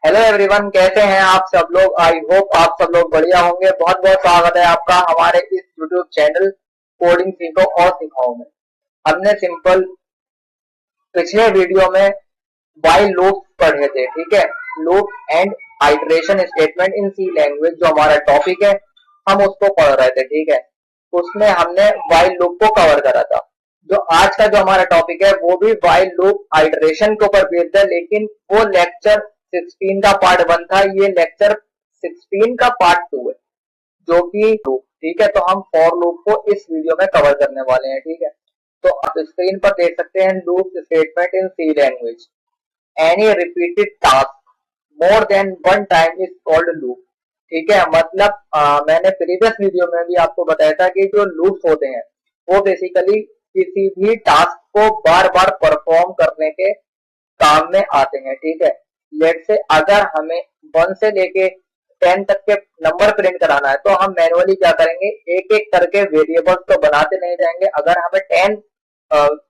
Hello everyone, कैसे हैं आप सब लोग। आई होप आप सब लोग बढ़िया होंगे। बहुत बहुत स्वागत है आपका हमारे इस यूट्यूब चैनल कोडिंग सीखो और सिखाओ में। हमने सिंपल पिछले वीडियो में व्हाइल लूप पढ़े थे, ठीक है। Loop and iteration statement in C language जो हमारा टॉपिक है, हम उसको पढ़ रहे थे, ठीक है। उसमें हमने व्हाइल लूप को कवर करा था। जो आज का जो हमारा टॉपिक है वो भी व्हाइल लूप आइटरेशन के ऊपर बेस्ड है, लेकिन वो लेक्चर 16 का पार्ट 1 था, ये लेक्चर 16 का पार्ट 2 है, जो कि लूप, ठीक है। तो हम फॉर लूप को इस वीडियो में कवर करने वाले हैं, ठीक है। तो आप स्क्रीन पर देख सकते हैं loop statement in C language. Any repeated task more than one time is called loop, ठीक है। मतलब मैंने प्रीवियस वीडियो में भी आपको बताया था कि जो लूप्स होते हैं वो बेसिकली किसी भी टास्क को बार बार परफॉर्म करने के काम में आते हैं, ठीक है। लेट से अगर हमें 1 से लेके 10 तक के नंबर प्रिंट कराना है तो हम मैनुअली क्या करेंगे, एक एक करके वेरिएबल्स तो बनाते नहीं जाएंगे। अगर हमें 10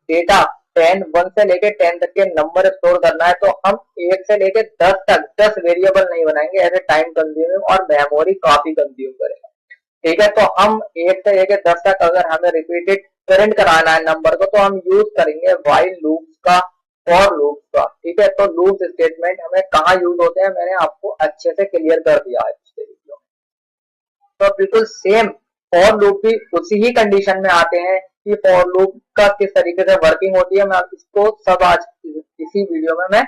डेटा 10 1 से लेके 10 तक के नंबर स्टोर करना है तो हम 1 से लेके 10 तक 10 वेरिएबल नहीं बनाएंगे, ऐसे टाइम कंज्यूमिंग और मेमोरी काफी कंज्यूम करेगा, ठीक है। तो हम 1 से लेके 10 तक अगर हमें रिपीटेड प्रिंट कराना है नंबर को तो हम यूज करेंगे व्हाइल लूप्स का, फॉर लूप का, ठीक है। तो लूप स्टेटमेंट हमें कहाँ यूज होते हैं मैंने आपको अच्छे से क्लियर कर दिया है पिछले वीडियो में। तो बिल्कुल सेम फॉर लूप भी उसी ही कंडीशन में आते हैं कि फॉर लूप का किस तरीके से वर्किंग होती है, मैं इसको सब आज इसी वीडियो में मैं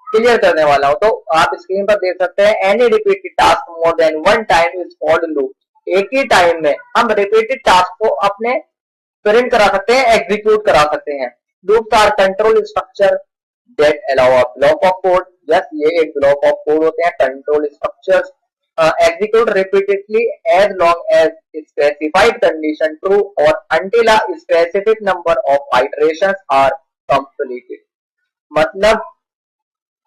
क्लियर करने वाला हूं। तो आप स्क्रीन पर देख सकते हैं any repeated task more than one time is called loop. एक ही टाइम में हम रिपीटेड टास्क को अपने प्रिंट करा सकते हैं, एग्जीक्यूट करा सकते हैं। Loops are control structure that allow a block of code. Yes, ये एक ब्लॉक ऑफ कोड होते हैं, control structures execute repeatedly as long as specified condition true or until a specific number of iterations are completed। मतलब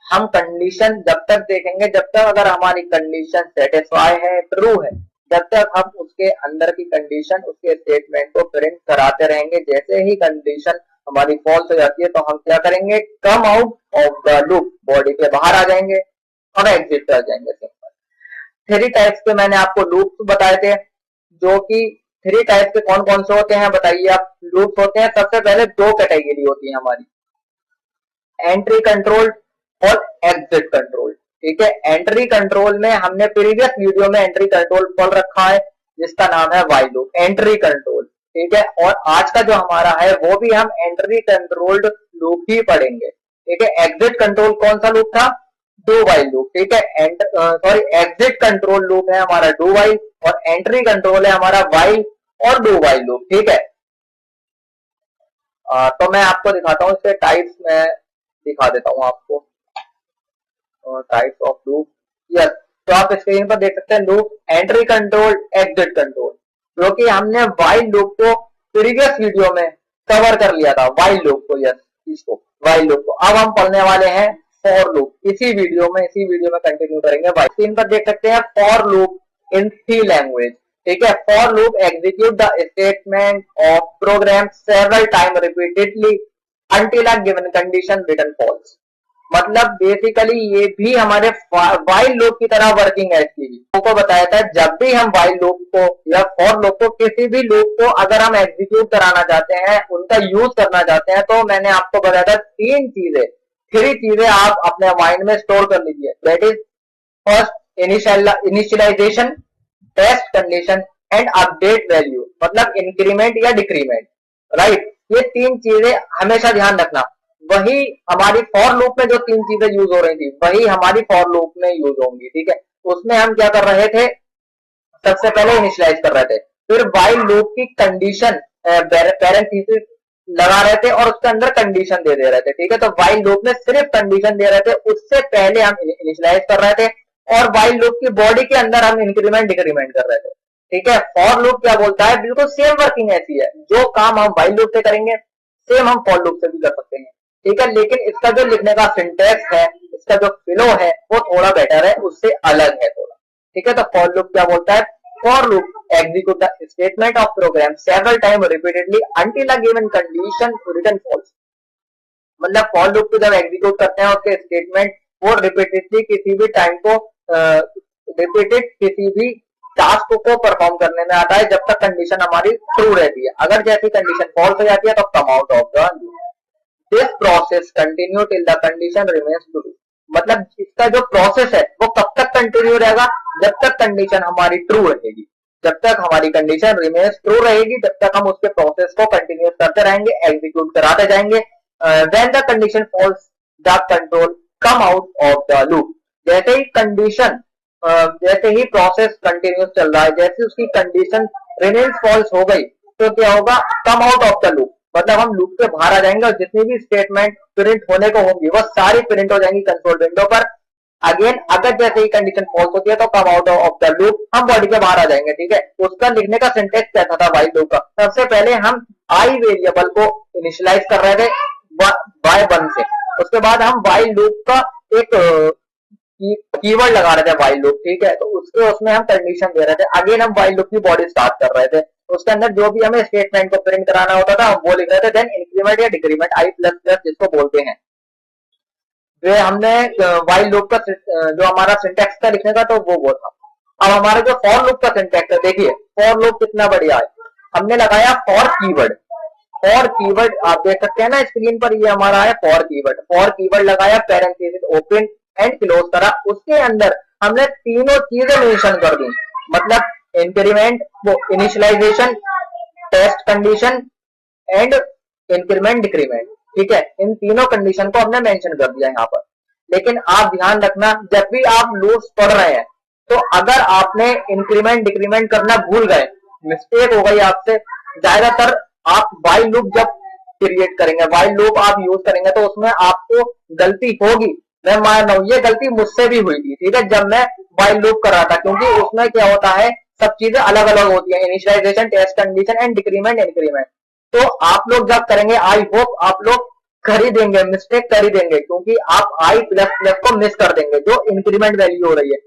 हम condition जब तक देखेंगे, जब तक अगर हमारी कंडीशन सेटिस्फाई है, ट्रू है, जब तक हम उसके अंदर की कंडीशन, उसके स्टेटमेंट को प्रिंट कराते रहेंगे। जैसे ही कंडीशन हमारी फॉल्स हो जाती है तो हम क्या करेंगे, कम out of the loop, body के बाहर आ जाएंगे और एग्जिट कर जाएंगे। सिंपल 3 टाइप्स के मैंने आपको लूप्स बताए थे, जो कि 3 टाइप्स के कौन कौन से होते हैं बताइए आप। लूप्स होते हैं, सबसे पहले 2 कैटेगरी होती है हमारी, एंट्री कंट्रोल और एग्जिट कंट्रोल, ठीक है। एंट्री कंट्रोल में हमने प्रीवियस वीडियो में एंट्री कंट्रोल पढ़ रखा है जिसका नाम है व्हाइल लूप, एंट्री कंट्रोल, ठीक है। और आज का जो हमारा है वो भी हम एंट्री कंट्रोल्ड लूप ही पढ़ेंगे, ठीक है। एग्जिट कंट्रोल कौन सा लूप था, डू व्हाइल लूप, ठीक है। सॉरी, एग्जिट कंट्रोल लूप है हमारा डू व्हाइल और एंट्री कंट्रोल है हमारा व्हाइल और डू व्हाइल लूप, ठीक है। तो मैं आपको दिखाता हूँ, इसके टाइप्स में दिखा देता हूँ आपको, टाइप्स ऑफ लूप। यस, तो आप स्क्रीन पर देख सकते हैं loop, entry control, exit control, जो कि हमने व्हाइल लूप को प्रीवियस वीडियो में कवर कर लिया था, व्हाइल लूप को। यस, इसको व्हाइल लूप को अब हम पढ़ने वाले हैं फॉर लूप, इसी वीडियो में कंटिन्यू करेंगे। स्क्रीन पर देख सकते हैं for loop in C language, ठीक है। For loop execute the statement of program several time repeatedly until a given condition written false। मतलब बेसिकली ये भी हमारे व्हाइल लूप की तरह वर्किंग है। इसकी भी आपको बताया था, जब भी हम व्हाइल लूप को या फॉर लूप को, किसी भी लूप को अगर हम एग्जीक्यूट कराना चाहते हैं, उनका यूज करना चाहते हैं, तो मैंने आपको बताया था 3 चीजें आप अपने माइंड में स्टोर कर लीजिए। That is first initialisation, test condition and update value, मतलब इंक्रीमेंट या डिक्रीमेंट, राइट। ये 3 चीजें हमेशा ध्यान रखना। वही हमारी फॉर लूप में जो 3 चीजें यूज हो रही थी वही हमारी फॉर लूप में यूज होंगी, ठीक है। उसमें हम क्या कर रहे थे, सबसे पहले इनिशियलाइज कर रहे थे, फिर व्हाइल लूप की कंडीशन पैरेंथेसिस लगा रहे थे और उसके अंदर कंडीशन दे रहे थे, ठीक है। तो व्हाइल लूप में सिर्फ कंडीशन दे रहे थे, उससे पहले हम इनिशियलाइज कर रहे थे, और व्हाइल लूप की बॉडी के अंदर हम इंक्रीमेंट डिक्रीमेंट कर रहे थे, ठीक है। फॉर लूप क्या बोलता है, बिल्कुल सेम वर्किंग ऐसी है, जो काम हम व्हाइल लूप से करेंगे सेम हम फॉर लूप से भी कर सकते हैं, ठीक है। लेकिन इसका जो लिखने का सिंटैक्स है, इसका जो फ्लो है वो थोड़ा बेटर है, उससे अलग है थोड़ा, ठीक है। तो फॉर लूप क्या बोलता है, for loop execute the statement of program several time repeatedly until a given condition written false। मतलब फॉर लूप को जब एग्जीक्यूट करते हैं उसके स्टेटमेंट वो रिपीटेडली किसी भी टाइम को रिपीटेड किसी भी टास्क को परफॉर्म करने में आता है जब तक कंडीशन हमारी ट्रू रहती है। अगर जैसी कंडीशन फॉल्स हो जाती है तो कम out of the loop. This process continue till the condition remains true. मतलब इसका जो प्रोसेस है वो कब तक कंटिन्यू रहेगा, जब तक कंडीशन हमारी ट्रू रहेगी। जब तक हमारी कंडीशन रिमेन्स ट्रू रहेगी तब तक हम उसके प्रोसेस को कंटिन्यू करते रहेंगे, एग्जीक्यूट कराते जाएंगे। When the condition false the control come out of the loop. जैसे ही कंडीशन जैसे ही प्रोसेस कंटिन्यूस चल रहा है, जैसे उसकी कंडीशन रिमेन्स फॉल्स हो गई तो क्या होगा, कम आउट ऑफ द लूप। मतलब हम लूप से बाहर आ जाएंगे और जितनी भी स्टेटमेंट प्रिंट होने को होंगी वो सारी प्रिंट हो जाएंगी कंसोल विंडो पर। अगेन अगर जैसे ही कंडीशन फॉल्स होती है तो कम आउट ऑफ द लूप, हम बॉडी के बाहर आ जाएंगे। ठीक है, उसका लिखने का सिंटेक्स कैसा था व्हाइल लूप का। सबसे पहले हम आई वेरिएबल को इनिशियलाइज कर रहे थे y1 से, उसके बाद हम व्हाइल लूप का एक कीवर्ड लगा रहे थे व्हाइल लूप। ठीक है, तो उसमें हम कंडीशन दे रहे थे। अगेन हम व्हाइल लूप की बॉडी स्टार्ट कर रहे थे, उसके अंदर जो भी हमें स्टेटमेंट को प्रिंट कराना होता था हम वो लिख रहे थे। देन इंक्रीमेंट या डिक्रीमेंट आई प्लस प्लस जिसको बोलते हैं, वे हमने व्हाइल लूप का जो हमारा सिंटेक्स था लिखने का तो वो था। अब हमारा जो फॉर लूप का सिंटेक्स है, देखिए फॉर लूप कितना बढ़िया है। हमने लगाया फॉर कीवर्ड। फॉर कीवर्ड आप देख सकते हैं ना स्क्रीन पर, ये हमारा है फॉर कीवर्ड। फॉर कीवर्ड लगाया, पैरेंथेसिस ओपन एंड क्लोज करा, उसके अंदर हमने तीनों चीजें मेंशन कर दी। मतलब इंक्रीमेंट, वो initialisation, test condition and increment decrement. ठीक है, इन तीनों कंडीशन को हमने मेंशन कर दिया यहाँ पर। लेकिन आप ध्यान रखना, जब भी आप लूप्स पढ़ रहे हैं तो अगर आपने इंक्रीमेंट डिक्रीमेंट करना भूल गए, मिस्टेक हो गई आपसे, ज्यादातर आप व्हाइल लूप जब क्रिएट करेंगे, व्हाइल लूप आप यूज करेंगे तो उसमें आपको गलती होगी। मैं मान रहा हूं ये गलती मुझसे भी हुई थी। ठीक है, जब मैं व्हाइल लूप कर रहा था, क्योंकि उसमें क्या होता है सब चीजें अलग अलग होती है, initialisation, test condition and decrement increment. तो आप लोग जब करेंगे, आई होप आप लोग कर ही देंगे, मिस्टेक कर ही देंगे, क्योंकि आप आई प्लस प्लस को मिस कर देंगे जो इंक्रीमेंट वैल्यू हो रही है।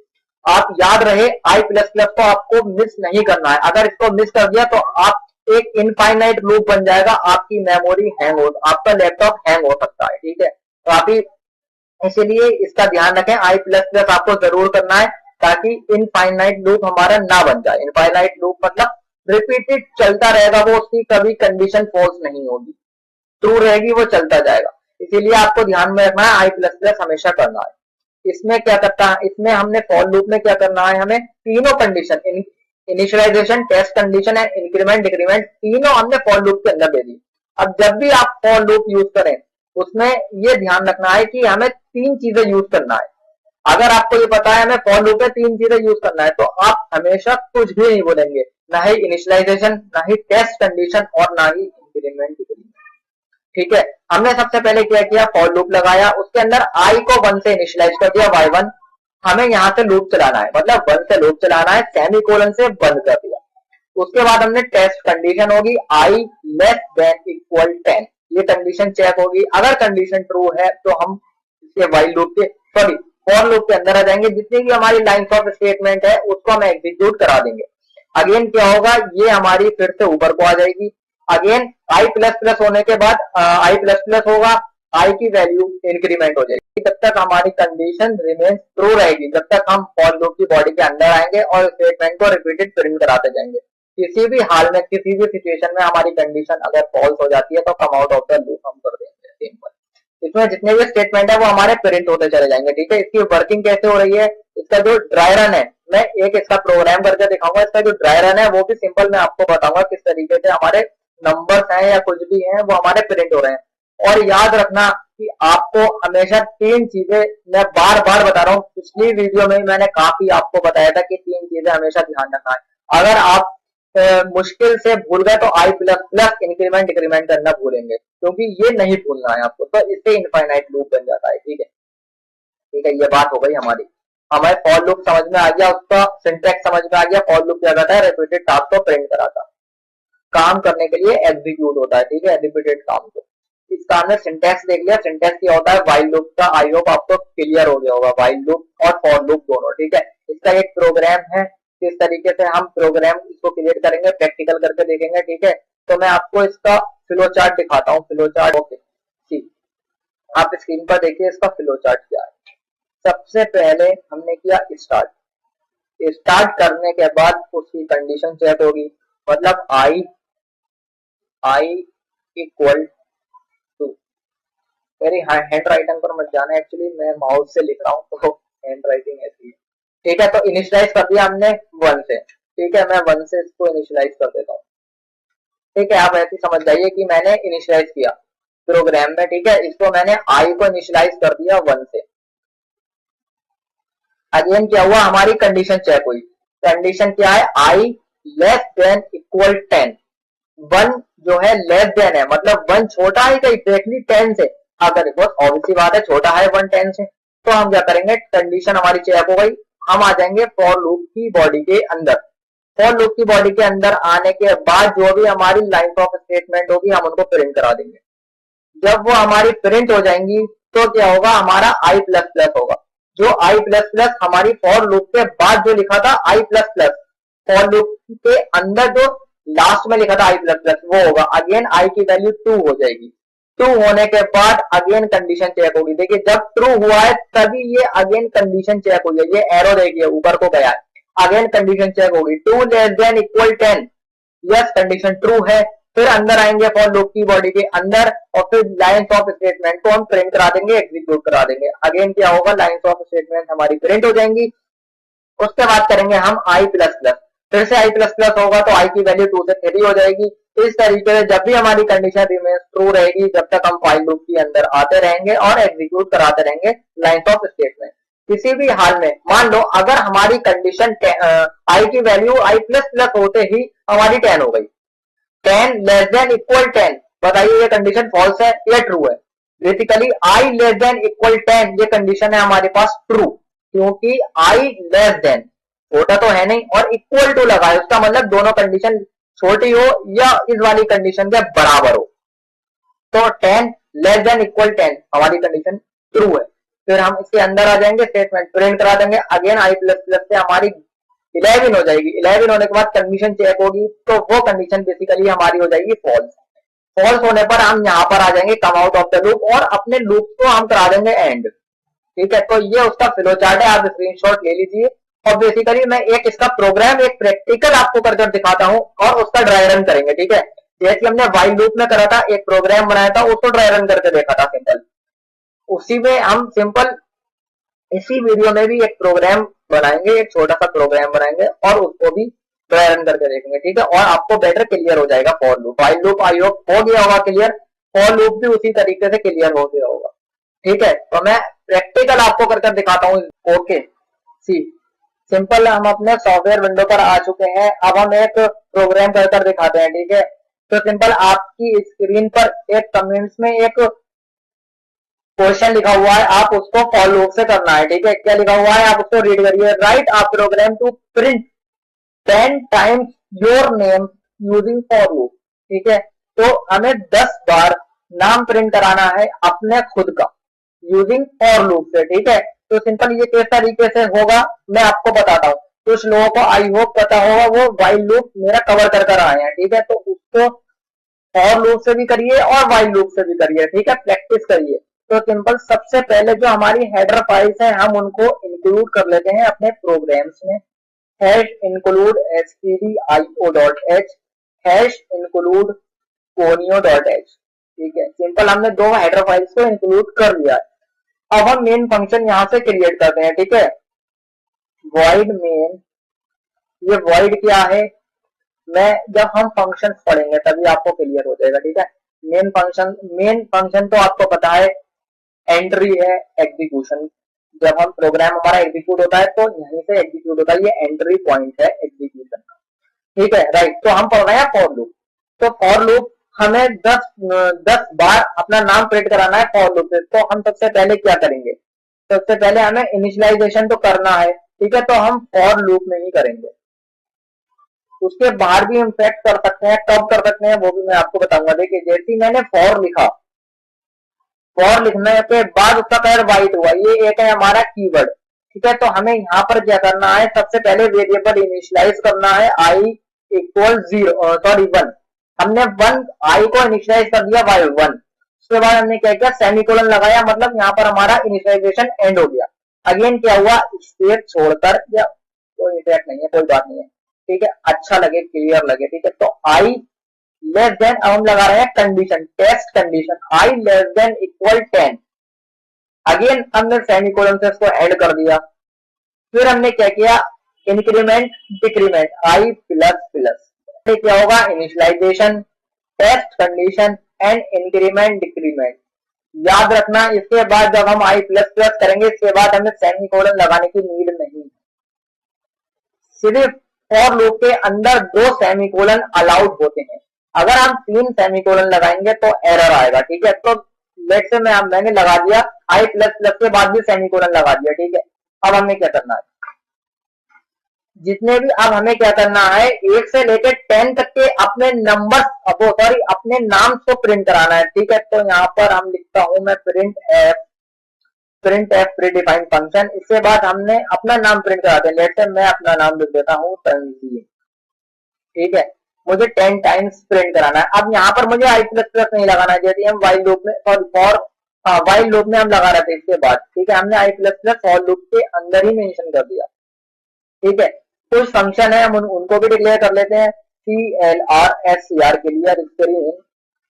आप याद रहे आई प्लस प्लस को आपको मिस नहीं करना है। अगर इसको मिस कर दिया तो आप एक इनफाइनाइट लूप बन जाएगा, आपकी मेमोरी हैंग हो, आपका लैपटॉप हैंग हो सकता है। ठीक है, तो आप इसीलिए इसका ध्यान रखें, आई प्लस प्लस आपको जरूर करना है ताकि इनफाइनाइट लूप हमारा ना बन जाए। इनफाइनाइट लूप मतलब रिपीटेड चलता रहेगा, वो उसकी कभी कंडीशन फॉल्स नहीं होगी, ट्रू रहेगी, वो चलता जाएगा। इसीलिए आपको ध्यान में रखना है आई प्लस प्लस हमेशा करना है। इसमें क्या करता है, इसमें हमने फॉर लूप में क्या करना है, हमें तीनों condition, initialisation, test condition and increment decrement, तीनों हमने फॉर लूप के अंदर दे दी। अब जब भी आप फॉर लूप यूज करें उसमें ये ध्यान रखना है कि हमें तीन चीजें यूज करना है। अगर आपको ये पता है हमें फॉर लूप में तीन चीजें यूज करना है तो आप हमेशा कुछ भी नहीं बोलेंगे, ना ही इनिशियलाइजेशन, ना ही टेस्ट कंडीशन और ना ही इंक्रीमेंट डिक्रीमेंट। ठीक है, हमने सबसे पहले क्या किया, फॉर लूप लगाया, उसके अंदर आई को 1 से इनिशियलाइज कर दिया, y1। हमें यहां से लूप चलाना है, मतलब 1 से लूप चलाना है, सेमीकोलन से बंद कर दिया। उसके बाद हमने टेस्ट कंडीशन होगी आई लेस देन इक्वल 10, ये कंडीशन चेक होगी। अगर कंडीशन ट्रू है तो हम इसके व्हाइल लूप के सॉरी फॉर लूप के अंदर आ जाएंगे, जितनी भी हमारी लाइंस ऑफ स्टेटमेंट है उसको हम एग्जीक्यूट करा देंगे। अगेन क्या होगा, ये हमारी फिर से ऊपर को आ जाएगी। अगेन आई प्लस प्लस होने के बाद आई प्लस प्लस होगा, आई की वैल्यू इंक्रीमेंट हो जाएगी। जब तक हमारी कंडीशन रिमेन्स ट्रू रहेगी, जब तक हम फॉर लूप की बॉडी के अंदर आएंगे और स्टेटमेंट को रिपीटेड प्रिंट कराते जाएंगे। किसी भी हाल में, किसी भी सिचुएशन में हमारी कंडीशन अगर फॉल्स हो जाती है तो कम आउट ऑफ द लूप हम कर देंगे। सिंपल, इसमें जितने भी स्टेटमेंट है वो हमारे प्रिंट होते चले जाएंगे। ठीक है, इसकी वर्किंग कैसे हो रही है, इसका जो ड्राई रन है, मैं एक इसका प्रोग्राम करके दिखाऊंगा। इसका जो ड्राई रन है वो भी सिंपल मैं आपको बताऊंगा किस तरीके से हमारे नंबर्स हैं या कुछ भी हैं वो हमारे प्रिंट हो रहे हैं। और याद रखना कि आपको हमेशा तीन चीजें, मैं बार बार बता रहा हूँ, पिछली वीडियो में मैंने काफी आपको बताया था कि तीन चीजें हमेशा ध्यान रखना है। अगर आप मुश्किल से भूल गए तो आई प्लस प्लस इंक्रीमेंट डिक्रीमेंट करना भूलेंगे, क्योंकि ये नहीं भूलना है आपको, तो इससे इनफाइनाइट लूप बन जाता है। ठीक है, ठीक है, ये बात हो गई हमारी। हमें फॉर लूप समझ में आ गया, उसका सिंटैक्स समझ में आ गया। फॉर लूप क्या करता है, रिपीटेड टास्क को प्रिंट कराता है, काम करने के लिए एग्जीक्यूट होता है। ठीक है, रिपीटेड काम को। इसका हमने सिंटैक्स देख लिया। सिंटैक्स क्या होता है व्हाइल लूप का, आई होप आपको क्लियर हो गया होगा, व्हाइल लूप और फॉर लूप दोनों। ठीक है, इसका एक प्रोग्राम है, किस तरीके से हम प्रोग्राम इसको क्रिएट करेंगे, प्रैक्टिकल करके देखेंगे। ठीक है, तो मैं आपको इसका फ्लो चार्ट दिखाता हूँ। फ्लो चार्ट, ओके, ठीक, आप स्क्रीन पर देखिए इसका फ्लो चार्ट क्या है। सबसे पहले हमने किया स्टार्ट करने के बाद उसकी कंडीशन चेक होगी, मतलब आई इक्वल टू, मेरी हैंड राइटिंग पर मत जाना, एक्चुअली मैं माउस से लिख रहा हूँ तो हैंड राइटिंग ऐसी है, ठीक है। तो इनिशियलाइज कर दिया हमने 1 से, ठीक है। मैं 1 से इसको इनिशियलाइज कर देता हूँ, ठीक है। आप ऐसे समझ जाइए कि मैंने इनिशियलाइज किया प्रोग्राम में, ठीक है। इसको मैंने आई को इनिशियलाइज कर दिया 1 से। अगेन क्या हुआ, हमारी कंडीशन चेक हुई। कंडीशन क्या है, आई लेस देन इक्वल 10। 1 जो है लेस देन है, मतलब 1 छोटा है क्या एग्जैक्टली 10 से। अगर ऑब्वियसली बात है छोटा है 1 10 से, तो हम क्या करेंगे, कंडीशन हमारी चेक हो गई, हम आ जाएंगे फॉर लूप की बॉडी के अंदर। फॉर लूप की बॉडी के अंदर आने के बाद जो भी हमारी लाइन ऑफ स्टेटमेंट होगी हम उनको प्रिंट करा देंगे। जब वो हमारी प्रिंट हो जाएंगी तो क्या होगा, हमारा आई प्लस प्लस होगा। जो आई प्लस प्लस हमारी फॉर लूप के बाद जो लिखा था आई प्लस प्लस, फॉर लूप के अंदर जो लास्ट में लिखा था आई प्लस प्लस, वो होगा। अगेन आई की वैल्यू 2 हो जाएगी। 2 होने के बाद अगेन कंडीशन चेक होगी। देखिए जब ट्रू हुआ है तभी ये अगेन कंडीशन चेक हुई है, ये एरो देखिए ऊपर को गया है, अगेन कंडीशन चेक होगी 2 less than equal 10, yes condition true है। फिर अंदर आएंगे फॉर लूप की बॉडी के अंदर और फिर लाइंस ऑफ स्टेटमेंट को हम प्रिंट करा देंगे, एग्जीक्यूट करा देंगे। अगेन क्या होगा, लाइंस ऑफ स्टेटमेंट हमारी प्रिंट हो जाएंगी। उसके बाद करेंगे हम आई प्लस प्लस, फिर से आई प्लस प्लस होगा तो आई की वैल्यू 2 से 3 हो जाएगी। इस तरीके से जब भी हमारी कंडीशन रिमेन्स ट्रू रहेगी, जब तक हम फाइल लूप के अंदर आते रहेंगे और एग्जीक्यूट कराते रहेंगे लाइंस ऑफ स्टेटमेंट। किसी भी हाल में मान लो अगर हमारी कंडीशन आई की वैल्यू आई प्लस प्लस होते ही हमारी 10 हो गई, 10 लेस देन इक्वल 10, बताइए ये कंडीशन फॉल्स है या ट्रू है। Basically I less than equal 10 ये कंडीशन है हमारे पास ट्रू, क्योंकि आई लेस देन छोटा तो है नहीं और इक्वल टू लगा है, उसका मतलब दोनों कंडीशन छोटी हो या इस वाली कंडीशन के बराबर हो। तो 10 लेस देन इक्वल 10 हमारी कंडीशन ट्रू है। फिर हम इसके अंदर आ जाएंगे, स्टेटमेंट प्रिंट करा देंगे। अगेन आई प्लस प्लस से हमारी 11 हो जाएगी। 11 होने के बाद कंडीशन चेक होगी तो वो कंडीशन बेसिकली हमारी हो जाएगी फॉल्स। फॉल्स होने पर हम यहाँ पर आ जाएंगे कम आउट ऑफ द लूप और अपने लूप को हम करा देंगे एंड, ठीक है। तो ये उसका फ्लो चार्ट है, आप स्क्रीनशॉट ले लीजिए। और बेसिकली मैं एक इसका प्रोग्राम एक प्रैक्टिकल आपको करके दिखाता हूँ और उसका ड्राई रन करेंगे, ठीक है। जैसे हमने व्हाइल लूप में करा था, एक प्रोग्राम बनाया था, उसको ड्राई रन करके देखा था सिंपल। उसी में हम सिंपल इसी वीडियो में भी एक प्रोग्राम बनाएंगे, एक छोटा सा प्रोग्राम बनाएंगे और उसको भी ड्राई रन करके देखेंगे, ठीक है। और आपको बेटर क्लियर हो जाएगा for loop. While loop I hope हो गया होगा क्लियर, फॉर लूप भी उसी तरीके से क्लियर हो गया होगा, ठीक है। तो मैं प्रैक्टिकल आपको करके दिखाता हूँ। ओके सी सिंपल, हम अपने सॉफ्टवेयर विंडो पर आ चुके हैं। अब हम एक प्रोग्राम कर दिखाते हैं, ठीक है। तो सिंपल आपकी स्क्रीन पर एक कमेंट्स में एक क्वेश्चन लिखा हुआ है, आप उसको फॉर लूप से करना है, ठीक है। क्या लिखा हुआ है आप उसको रीड करिए। Write a program to print 10 times your name using for loop, ठीक है। तो हमें 10 बार नाम प्रिंट कराना है अपने खुद का यूजिंग फॉर लूप से, ठीक है। तो सिंपल ये किस तरीके से होगा मैं आपको बताता हूँ। कुछ लोगों को आई होप पता होगा, वो व्हाइल लूप मेरा कवर कर आए हैं, ठीक है। तो उसको फॉर लूप से भी करिए और व्हाइल लूप से भी करिए, ठीक है, प्रैक्टिस करिए। तो सिंपल सबसे पहले जो हमारी हेडर फाइल्स हैं हम उनको इंक्लूड कर लेते हैं अपने प्रोग्राम्स में। Hash include stdio.h, hash include conio.h, ठीक है। सिंपल हमने दो हेडर फाइल्स को इंक्लूड कर लिया है। अब हम मेन फंक्शन यहां से क्रिएट करते हैं, ठीक है। void main, ये void क्या है, मैं जब हम फंक्शन पढ़ेंगे तभी आपको क्लियर हो जाएगा, ठीक है। मेन फंक्शन तो आपको पता है एंट्री है, एग्जीक्यूशन। जब हम प्रोग्राम हमारा एग्जीक्यूट होता है तो यहीं से एग्जीक्यूट होता है, ये एंट्री पॉइंट है एग्जीक्यूशन का, ठीक है, राइट। तो हम पढ़ रहे हैं फॉर लूप। तो फॉर लूप हमें 10 बार अपना नाम प्रिंट कराना है फॉर लूप से। तो हम सबसे पहले क्या करेंगे, सबसे पहले हमें इनिशियलाइजेशन तो करना है, ठीक है। तो हम फॉर लूप में ही करेंगे, उसके बाहर भी हम सेट कर सकते हैं। कब कर सकते हैं वो भी मैं आपको बताऊंगा। देखिए जैसे ही मैंने फॉर लिखा, फॉर लिखने के बाद उसका कलर व्हाइट हुआ, ये एक है हमारा कीवर्ड, ठीक है। तो हमें यहाँ पर क्या करना है, सबसे पहले वेरिएबल इनिशियलाइज करना है आई इक्वल 1। हमने 1 आई को इनिशियलाइज कर दिया बाय 1। उसके बाद हमने क्या किया, सेमीकोलन लगाया, मतलब यहाँ पर हमारा इनिशियलाइजेशन एंड हो गया। अगेन क्या हुआ, स्पेस छोड़कर, या कोई इफेक्ट नहीं है, कोई बात नहीं है, ठीक है, अच्छा लगे, क्लियर लगे, ठीक है। तो आई लेस देन, अब हम लगा रहे हैं condition, test condition, I less than equal 10। Again हमने सेमीकोलन से इसको ऐड कर दिया। फिर हमने क्या किया, increment decrement, I plus plus, क्या होगा, initialisation, test condition and increment decrement. याद रखना, इसके बाद जब हम आई प्लस प्लस करेंगे, इसके बाद हमें सेमीकोलन लगाने की नीड नहीं, सिर्फ फॉर लूप के अंदर 2 सेमीकोलन अलाउड होते हैं। अगर हम 3 सेमीकोलन लगाएंगे तो एरर आएगा, ठीक है। तो लेट से मैंने लगा दिया, आई प्लस प्लस के बाद भी सेमीकोलन लगा दिया, ठीक है। अब हमें क्या करना है, जितने भी, अब हमें क्या करना है, 1 से लेकर 10 तक के अपने नंबर, अपने नाम को प्रिंट कराना है, ठीक है। तो यहाँ पर हम लिखता हूं मैं प्रिंट एफ प्रीडिफाइंड फंक्शन। इसके बाद हमने अपना नाम प्रिंट कराते हैं, लेट से मैं अपना नाम लिख देता हूं तंजीम, ठीक है। मुझे 10 टाइम्स प्रिंट कराना है। अब यहाँ पर मुझे आई प्लस प्लस नहीं लगाना है, जैसे हम वाइल लूप में, वाइल लूप में हम लगा रहे थे, इसके बाद, ठीक है, हमने आई प्लस प्लस फॉर लूप के अंदर ही मेंशन कर दिया, ठीक है। कुछ फंक्शन है, हम उनको भी डिक्लेयर कर लेते हैं, CLR के लिए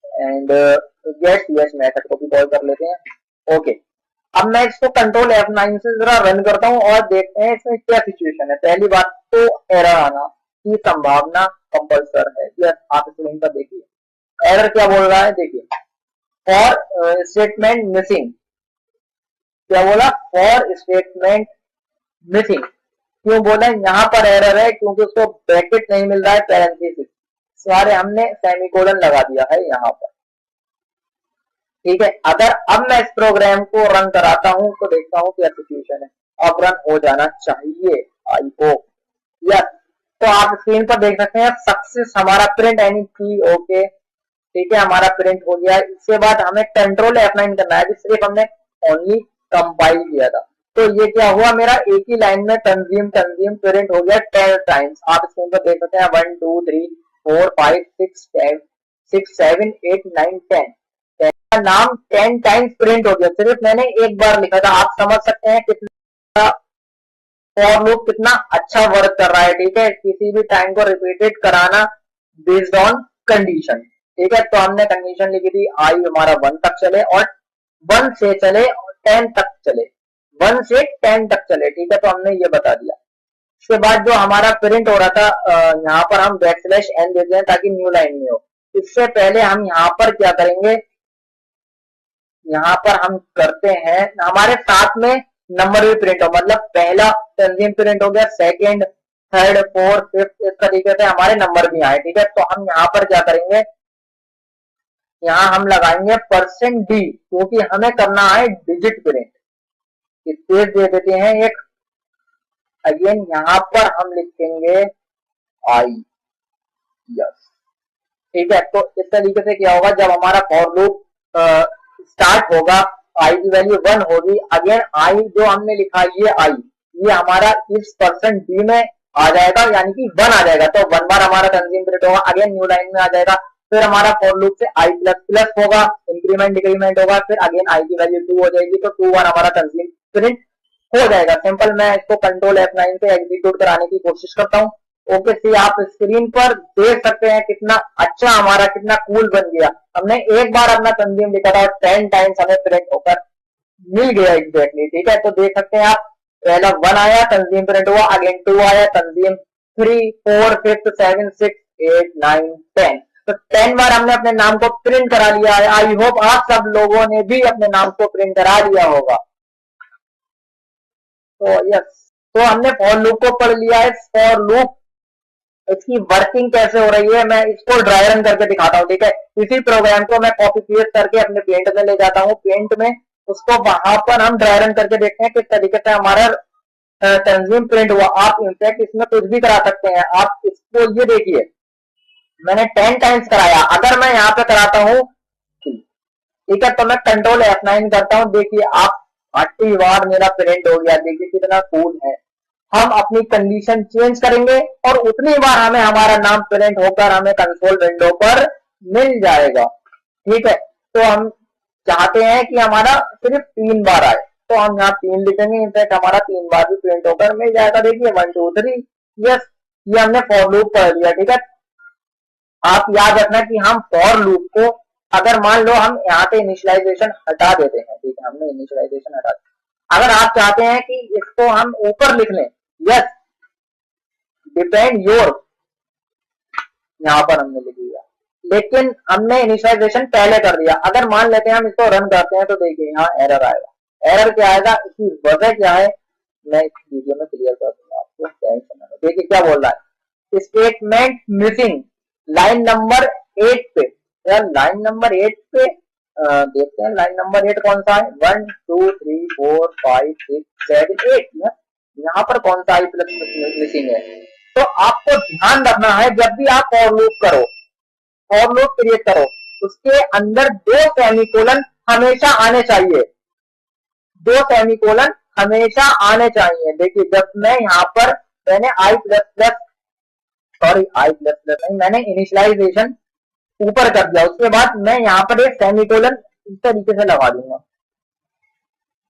एंड गेट CS मेथड को भी कॉल कर लेते हैं, ओके। अब मैं इसको कंट्रोल F9 से जरा रन करता हूं और देखते हैं इसमें क्या सिचुएशन है। पहली बात तो एरर आना की संभावना कंपल्सर है, यस, आप स्क्रीन पर देखिए एरर क्या बोल रहा है, देखिए, फॉर स्टेटमेंट मिसिंग, क्या बोला, फॉर स्टेटमेंट मिसिंग। क्यों बोला यहाँ पर एरर है, क्योंकि उसको ब्रैकेट नहीं मिल रहा है, पैरेंथेसिस, सारे हमने सेमीकोलन लगा दिया है यहाँ पर, ठीक है। अगर अब मैं इस प्रोग्राम को रन कराता हूं तो देखता हूं क्या सिचुएशन है, अब रन हो जाना चाहिए, आई होप, यस। तो आप स्क्रीन पर देख सकते हैं सक्सेस, हमारा प्रिंट एनी की, ओके, ठीक है, हमारा प्रिंट हो गया। इसके बाद हमें कंट्रोल F9 करना है, सिर्फ हमने ओनली कंपाइल किया था। तो ये क्या हुआ, मेरा एक ही लाइन में कंज्यूम प्रिंट हो गया 10 टाइम्स। आप स्क्रीन पर देख सकते हैं 1 2 3 4 5 6 7 8 9 10 नाम 10 टाइम्स प्रिंट हो गया, सिर्फ मैंने एक बार लिखा था। आप समझ सकते हैं कितना फॉर लूप कितना अच्छा वर्क कर रहा है, ठीक है। किसी भी टाइम को रिपीटेड कराना बेस्ड ऑन कंडीशन, ठीक है। तो हमने कंडीशन लिखी थी, आई हमारा 1 तक चले और 1 से चले और 10 तक चले, 1 से 10 तक चले, ठीक है। तो हमने ये बता दिया। इसके बाद जो हमारा प्रिंट हो रहा था, यहाँ पर हम \n देते हैं ताकि न्यू लाइन में हो। इससे पहले हम यहाँ पर क्या करेंगे, यहाँ पर हम करते हैं, हमारे साथ में नंबर भी प्रिंट हो, मतलब पहला तंजीम प्रिंट हो गया, सेकंड, थर्ड, फोर्थ, फिफ्थ, इस तरीके से हमारे नंबर भी आए, ठीक है। तो हम यहाँ पर क्या करेंगे, यहाँ हम लगाएंगे %d, क्योंकि हमें करना है डिजिट प्रिंट, स्पेस दे देते हैं एक, अगेन यहाँ पर हम लिखेंगे आई, यस, ठीक है। तो इस तरीके से क्या होगा, जब हमारा फॉर लूप स्टार्ट होगा, आई की वैल्यू 1 होगी, अगेन आई जो हमने लिखा ये आई, ये हमारा इस %d में आ जाएगा, यानी कि 1 आ जाएगा। तो 1 बार हमारा कंज्यूम प्रिंट होगा, अगेन न्यू लाइन में आ जाएगा। फिर हमारा फॉर लूप से आई प्लस प्लस होगा, इंक्रीमेंट डिक्रीमेंट होगा, फिर अगेन आई की वैल्यू 2 हो जाएगी, तो 2 1 हमारा कंज्यूम प्रिंट हो जाएगा। सिंपल, मैं इसको कंट्रोल F9 से एग्जीक्यूट कराने की कोशिश करता हूँ, ओके। सी आप स्क्रीन पर देख सकते हैं कितना अच्छा हमारा, कितना कूल बन गया। हमने एक बार अपना कंज्यूम लिखा था और 10 टाइम्स हमें प्रिंट होकर मिल गया एग्जैक्टली, ठीक है। तो देख सकते हैं आप, पहला 1 आया, कंज्यूम प्रिंट हुआ, अगेन 2 आया, कंज्यूम 3 4 5 7 6 8 9 10। तो 10 बार हमने अपने नाम को प्रिंट करा लिया है। आई होप आप सब लोगों ने भी अपने नाम को प्रिंट करा लिया होगा। तो यस, तो हमने फॉर लूप को पढ़ लिया है। फॉर लूप, इसकी वर्किंग कैसे हो रही है, मैं इसको ड्राई रन करके दिखाता हूँ, ठीक है। इसी प्रोग्राम को मैं कॉपी पेस्ट करके अपने पेंट में ले जाता हूँ, पेंट में उसको वहां पर हम ड्राई रन करके देखते हैं किस तरीके से हमारा कंज्यूम प्रिंट हुआ। आप इनफैक्ट इसमें कुछ भी करा सकते हैं। आप इसको ये देखिए, मैंने 10 टाइम्स कराया, अगर मैं यहाँ पे कराता हूँ, ठीक है, तो मैं कंट्रोल F9 करता हूँ, देखिए आप 80 बार मेरा प्रिंट हो गया, देखिए कितना कूल है। हम अपनी कंडीशन चेंज करेंगे और उतनी बार हमें हमारा नाम प्रिंट होकर हमें कंसोल विंडो पर मिल जाएगा, ठीक है। तो हम चाहते हैं कि हमारा सिर्फ 3 बार आए, तो तो हम यहाँ 3 लिखेंगे, इनफैक्ट हमारा 3 बार भी प्रिंट होकर मिल जाएगा। देखिए 1 2 3, यस, ये हमने फॉर लूप पढ़ लिया। ठीक है, आप याद रखना कि हम फॉर लूप को अगर मान लो हम यहाँ पे इनिशियलाइजेशन हटा देते हैं, ठीक है, हमने इनिशियलाइजेशन हटा दिया, अगर आप चाहते हैं कि इसको हम ऊपर लिख लें, यस, डिपेंड योर, यहाँ पर हमने लिख दिया, लेकिन हमने इनिशियलाइजेशन पहले कर दिया। अगर मान लेते हैं हम इसको रन करते हैं तो देखिए यहाँ एरर आएगा। एरर क्या आएगा, इसकी वजह क्या है, मैं इस वीडियो में क्लियर कर दूंगा आपको, टेंशन ना लो। देखिए क्या बोल रहा है, स्टेटमेंट मिसिंग लाइन नंबर 8 पे। यार लाइन नंबर 8 पे देखते हैं, लाइन नंबर 8 कौन सा है, 1 2 3 4 5 6 7 8, यहाँ पर कौन सा आई प्लस मिसिंग है। तो आपको ध्यान रखना है, जब भी आप फॉर लूप करो, फॉर लूप क्रिएट करो, उसके अंदर 2 सेमीकोलन हमेशा आने चाहिए, 2 सेमीकोलन हमेशा आने चाहिए। देखिए जब मैं यहाँ पर मैंने आई प्लस प्लस नहीं, मैंने इनिशियलाइजेशन ऊपर कर दिया, उसके बाद मैं यहाँ पर एक सेमीकोलन इस तरीके से लगा दूंगा,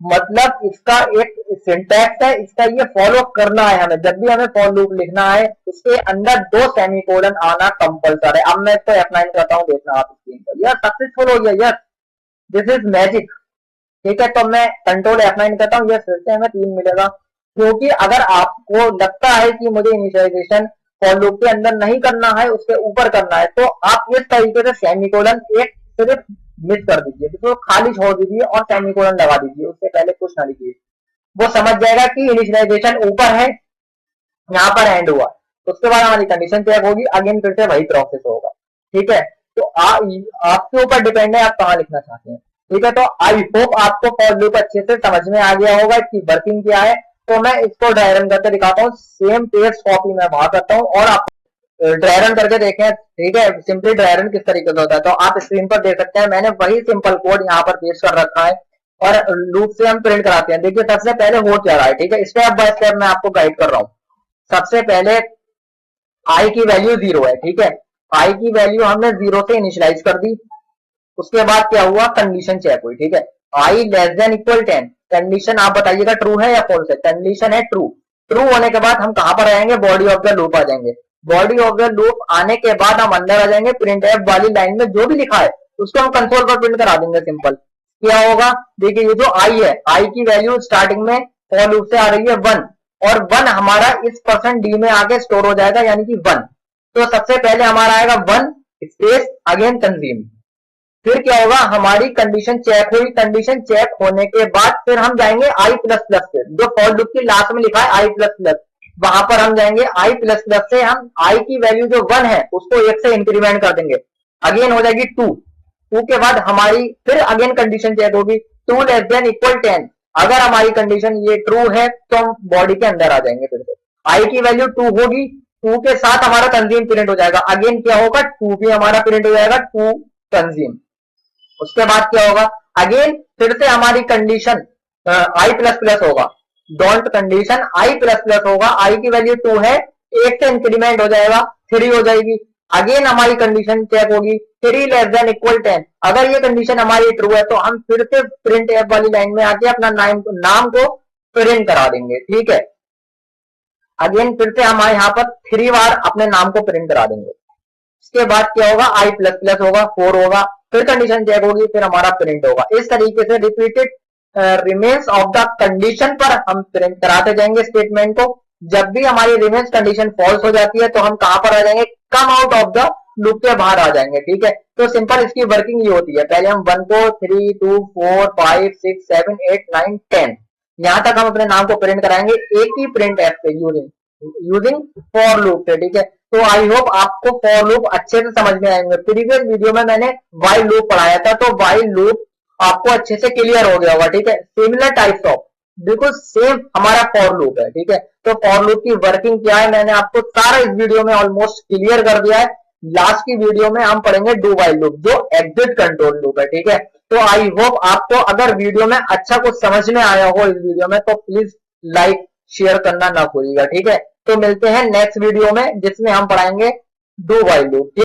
मतलब इसका एक सिंटैक्स है, इसका ये फॉलो करना है हमें। जब भी हमें फॉर लूप लिखना है उसके अंदर 2 सेमीकोलन आना कंपल्सरी है। अब मैं इसको F9 करता हूँ, देखना आप स्क्रीन पर, यस सक्सेसफुल हो गया, यस, दिस इज मैजिक। ठीक है, तो मैं कंट्रोल F9 करता हूँ, यस, फिर से हमें 3 मिलेगा। क्योंकि अगर आपको लगता है कि मुझे इनिशियलाइजेशन फॉर लूप के अंदर नहीं करना है, उसके ऊपर करना है, तो आप इस तरीके से सेमीकोलन एक सिर्फ मिस कर दीजिए, तो खाली छोड़ दीजिए और सेमीकोलन लगा दीजिए, उससे पहले कुछ ना लिखिए। वो समझ जाएगा कि इनिशियलाइजेशन ऊपर है, यहाँ पर एंड हुआ। उसके बाद हमारी कंडीशन चेक होगी, अगेन फिर से वही प्रोसेस होगा। ठीक है, तो आपके ऊपर डिपेंड है आप कहाँ लिखना चाहते हैं। ठीक है, तो आई होप आपको फॉर लूप अच्छे से समझ में आ गया होगा, इसकी वर्किंग क्या है। तो मैं इसको ड्राई रन करके दिखाता हूँ, सेम पेज कॉपी मैं वहां करता हूँ और आप ड्राई रन करके देखें। ठीक है, सिंपली ड्राई रन किस तरीके से होता है तो आप स्क्रीन पर देख सकते हैं। मैंने वही सिंपल कोड यहाँ पर पेश कर रखा है और लूप से हम प्रिंट कराते हैं। देखिए सबसे पहले हो क्या रहा है, ठीक है, स्टेप बाय स्टेप मैं आपको गाइड कर रहा हूँ। सबसे पहले आई की वैल्यू 0 है, ठीक है, आई की वैल्यू हमने 0 से इनिशियलाइज कर दी। उसके बाद क्या हुआ, कंडीशन चेक हुई। ठीक है, आई लेस देन इक्वल 10, कंडीशन आप बताइएगा ट्रू है या फॉल्स है। कंडीशन है ट्रू। ट्रू होने के बाद हम कहां पर आएंगे, बॉडी ऑफ द लूप आ जाएंगे। बॉडी ऑफ द लूप आने के बाद हम अंदर आ जाएंगे, प्रिंट एफ वाली लाइन में जो भी लिखा है उसको हम कंसोल पर प्रिंट करा देंगे। सिंपल क्या होगा, देखिए ये जो आई है, आई की वैल्यू स्टार्टिंग में फॉर लूप से आ रही है 1 और 1 हमारा इस %d में आके स्टोर हो जाएगा, यानी कि 1। तो सबसे पहले हमारा आएगा 1 स्पेस अगेन कंज्यूम। फिर क्या होगा, हमारी कंडीशन चेक हुई। कंडीशन चेक होने के बाद फिर हम जाएंगे आई प्लस प्लस से, जो फॉर लूप की लास्ट में लिखा है आई प्लस प्लस, वहां पर हम जाएंगे आई प्लस प्लस से हम आई की वैल्यू जो 1 है उसको 1 से इंक्रीमेंट कर देंगे, अगेन हो जाएगी 2। 2 के बाद हमारी फिर अगेन कंडीशन चेक होगी 2 लेस देन इक्वल 10। अगर हमारी कंडीशन ये ट्रू है तो हम बॉडी के अंदर आ जाएंगे। फिर से आई की वैल्यू 2 होगी, 2 के साथ हमारा कंज्यूम प्रिंट हो जाएगा। अगेन क्या होगा, 2 भी हमारा प्रिंट हो जाएगा, 2 कंज्यूम। उसके बाद क्या होगा, अगेन फिर से हमारी कंडीशन आई प्लस प्लस होगा, don't condition I plus plus होगा। आई की वैल्यू 2 है, 1 से इंक्रीमेंट हो जाएगा, 3 हो जाएगी। अगेन हमारी कंडीशन चेक होगी 3 लेस देन इक्वल 10। अगर ये कंडीशन हमारी ट्रू है तो हम फिर से प्रिंट एफ वाली लाइन में आके अपना नाम को प्रिंट करा देंगे। ठीक है, अगेन फिर से हम यहाँ पर 3 बार अपने नाम को प्रिंट करा देंगे। उसके बाद क्या होगा, आई प्लस प्लस होगा, 4 होगा, फिर कंडीशन चेक होगी, फिर हमारा प्रिंट होगा। इस तरीके से repeated remains of the condition पर हम प्रिंट कराते जाएंगे स्टेटमेंट को। जब भी हमारी रिमेन्स कंडीशन फॉल्स हो जाती है तो हम कहां पर आ जाएंगे, कम आउट ऑफ द लूप के बाहर आ जाएंगे। ठीक है, तो सिंपल इसकी वर्किंग ये होती है, पहले हम 1 को 3 2 4 5 6 7 8 9 10 यहां तक हम अपने नाम को प्रिंट कराएंगे एक ही प्रिंट एफ पे यूजिंग फॉर लूप पे। ठीक है, तो आई होप आपको फॉर लूप अच्छे से समझ में आएंगे। प्रीवियस वीडियो में मैंने व्हाइल लूप पढ़ाया था, तो व्हाइल लूप आपको अच्छे से क्लियर हो गया होगा। ठीक है, सिमिलर टाइप्स ऑफ बिल्कुल सेम हमारा फॉर लूप है। ठीक है, तो फॉर लूप की वर्किंग क्या है मैंने आपको सारा इस वीडियो में ऑलमोस्ट क्लियर कर दिया है। लास्ट की वीडियो में हम पढ़ेंगे डू व्हाइल लूप, जो एग्जिट कंट्रोल लूप है। ठीक है, तो आई होप आपको अगर वीडियो में अच्छा कुछ समझ में आया हो इस वीडियो में तो प्लीज लाइक शेयर करना ना भूलिएगा। ठीक है, तो मिलते हैं नेक्स्ट वीडियो में जिसमें हम पढ़ाएंगे डू व्हाइल लूप।